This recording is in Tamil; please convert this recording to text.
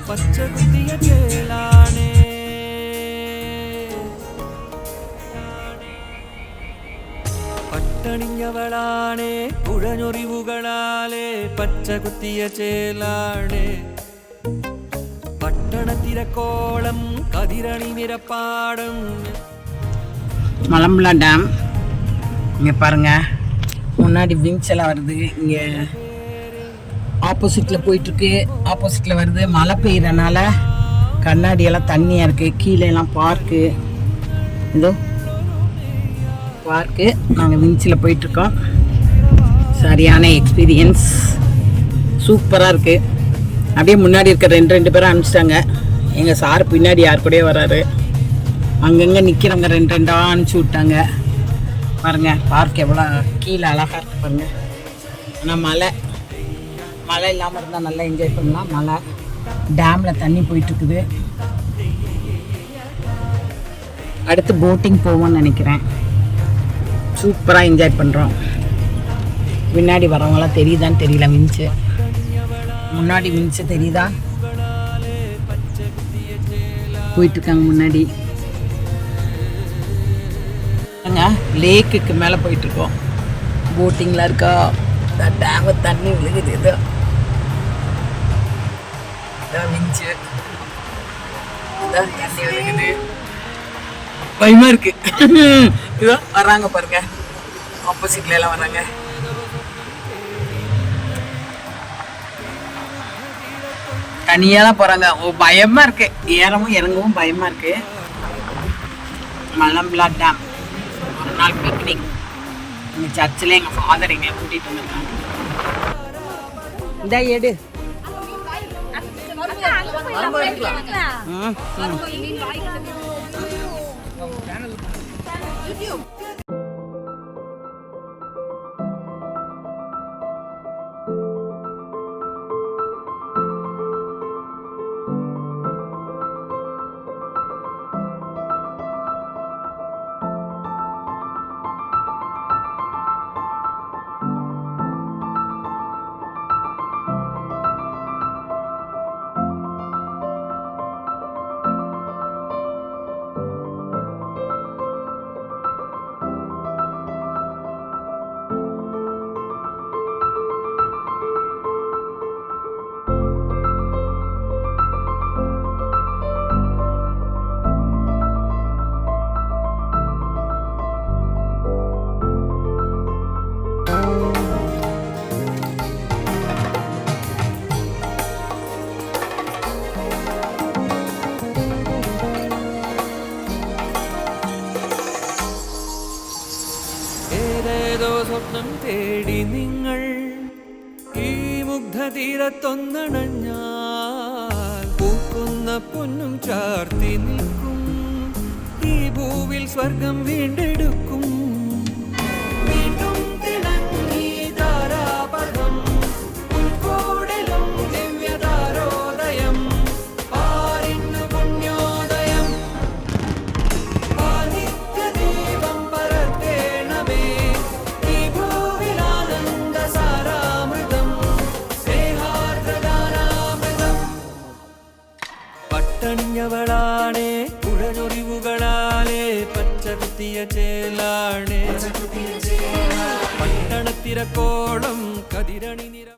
பச்சகுத்திய சேலானே பட்டணிஞ்சவளானே புழனொறிவுகளாலே பச்சகுத்திய சேலானே பட்டணத்திர கோலம் கதிரணி நிறப்பாடம். மலம்புலா டேம் இங்கே பாருங்கள், முன்னாடி விங்ஸ் எல்லாம் வருது. இங்கே ஆப்போசிட்டில் போயிட்டுருக்கு, ஆப்போசிட்டில் வருது. மழை பெய்யறனால கண்ணாடியெல்லாம் தண்ணியாக இருக்குது. கீழேலாம் பார்க்கு, இதோ பார்க்கு. நாங்கள் விங்ஸில் போயிட்டுருக்கோம். சரியான எக்ஸ்பீரியன்ஸ், சூப்பராக இருக்குது. அப்படியே முன்னாடி இருக்க ரெண்டு பேரும் அனுப்பிச்சிட்டாங்க. எங்கள் சார் பின்னாடி யார் கூடயே வராரு. அங்கங்கே நிற்கிறவங்க ரெண்டாக அனுப்பிச்சி விட்டாங்க. பாருங்கள் பார்க் எவ்வளோ கீழே அழகாக இருக்குது பாருங்கள். ஆனால் மழை இல்லாமல் இருந்தால் நல்லா என்ஜாய் பண்ணலாம். மழை டேமில் தண்ணி போயிட்டுருக்குது. அடுத்து போட்டிங் போவோம்னு நினைக்கிறேன். சூப்பராக என்ஜாய் பண்ணுறோம். முன்னாடி வரவங்களாம் தெரியுதான்னு தெரியல. வின்ச்சு முன்னாடி வின்ச்சு தெரியுதா? போயிட்டுருக்காங்க முன்னாடி. லேக்குக்கு மேலே போயிட்டுருக்கோம். போட்டிங்லாம் இருக்கா? டேம தண்ணி விழுகுது. இதான் வின்ச்சு, இதான் தண்ணி விழுகுது. பயமா இருக்கு. இதோ வர்றாங்க பாருங்க, ஆப்போசிட்ல எல்லாம் வர்றாங்க. தனியாலாம் போறாங்க. பயமா இருக்கு, ஏறவும் இறங்கவும் பயமா இருக்கு. மலம்புலா டேம் ஒரு நாள் பிக்னிக். எங்கள் சர்ச்சில் எங்கள் ஃபாதர் எங்களை கூட்டிகிட்டு வந்துருக்காங்க. இந்த எடு സ്വപ്നം തേടി നിങ്ങൾ ഈ മുഗ്ധതീരത്തൊന്നണഞ്ഞാൽ പൂക്കുന്ന പൊന്നും ചാർത്തി നിൽക്കും. ഈ ഭൂവിൽ സ്വർഗം വീണ്ടെടുക്കും. വീണ്ടും തിളങ്ങി താരാപഥം, ഉൾക്കോടിലും ദിവ്യതാരോദയം, പാരിന്നു പുണ്യോദയം. ആദിത്യദീപം പരത്തേണമേ ഈ ഭൂവിലാനന്ദ സാരാമൃതം, സ്നേഹാർദ്രഗാനാമൃതം. പട്ടണിഞ്ഞവളാണേ പുഴനൊറിവുകളാലേ പച്ചകുത്തിയ ചേലാണേ. പട്ടണത്തിരക്കോളം കതിരണി നിര